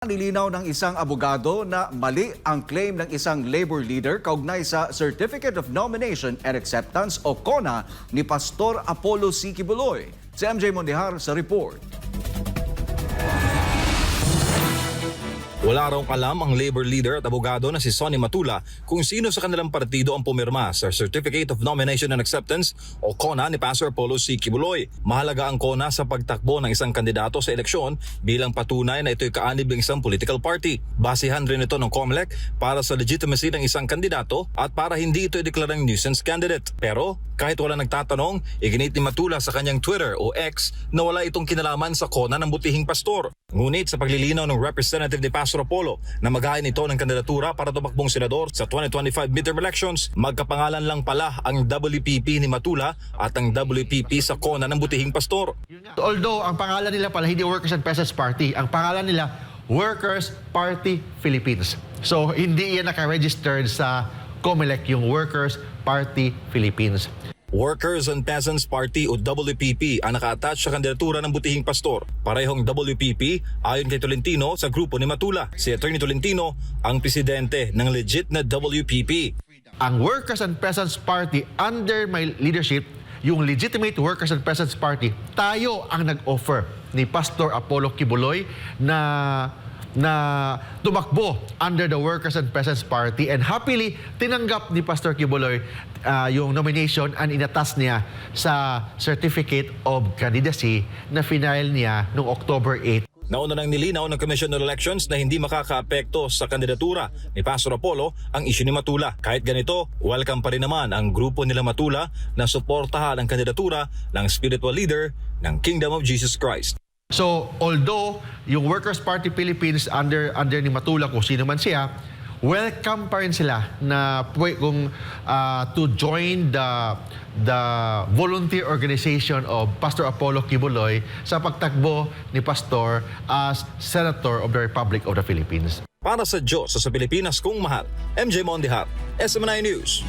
Nilinaw ng isang abogado na mali ang claim ng isang labor leader kaugnay sa Certificate of Nomination and Acceptance o CONA ni Pastor Apollo C. Kibuloy. Si MJ Mondihar sa report. Wala raw alam ang labor leader at abogado na si Sonny Matula kung sino sa kanilang partido ang pumirma sa Certificate of Nomination and Acceptance o CONA ni Pastor Apollo C. Kibuloy. Mahalaga ang CONA sa pagtakbo ng isang kandidato sa eleksyon bilang patunay na ito'y kaanib ng isang political party. Basihan rin ito ng COMELEC para sa legitimacy ng isang kandidato at para hindi ito ideklarang nuisance candidate. Pero kahit wala nagtatanong, iginit ni Matula sa kanyang Twitter o X na wala itong kinalaman sa CONA ng butihing pastor. Ngunit sa paglilinaw ng representative ni Pastor Apollo na maghain ito ng kandidatura para tumakbong senador sa 2025 midterm elections, magkapangalan lang pala ang WPP ni Matula at ang WPP sa CONA ng butihing pastor. Although ang pangalan nila pala hindi Workers and Peasants Party, ang pangalan nila Workers Party Philippines. So hindi yan naka-registered sa COMELEC yung Workers Party Philippines. Workers and Peasants Party o WPP ang naka-attach sa kandidatura ng butihing pastor. Parehong WPP ayon kay Tolentino sa grupo ni Matula. Si Attorney Tolentino ang presidente ng legit na WPP. Ang Workers and Peasants Party under my leadership, yung legitimate Workers and Peasants Party, tayo ang nag-offer ni Pastor Apollo Kibuloy na tumakbo under the Workers and Peasants Party, and happily tinanggap ni Pastor Kibuloy yung nomination and inatas niya sa Certificate of Candidacy na final niya noong October 8. Nauna nang nilinaw ng Commission on Elections na hindi makakaapekto sa kandidatura ni Pastor Apollo ang isyu ni Matula. Kahit ganito, welcome pa rin naman ang grupo nila Matula na suportahan ang kandidatura ng spiritual leader ng Kingdom of Jesus Christ. So, although yung Workers Party Philippines under ni Matula, kung sino man siya, welcome pa rin sila na to join the volunteer organization of Pastor Apollo Kibuloy sa pagtakbo ni Pastor as Senator of the Republic of the Philippines. Para sa Diyos sa Pilipinas kung mahal, MJ Mondihar, SMNI News.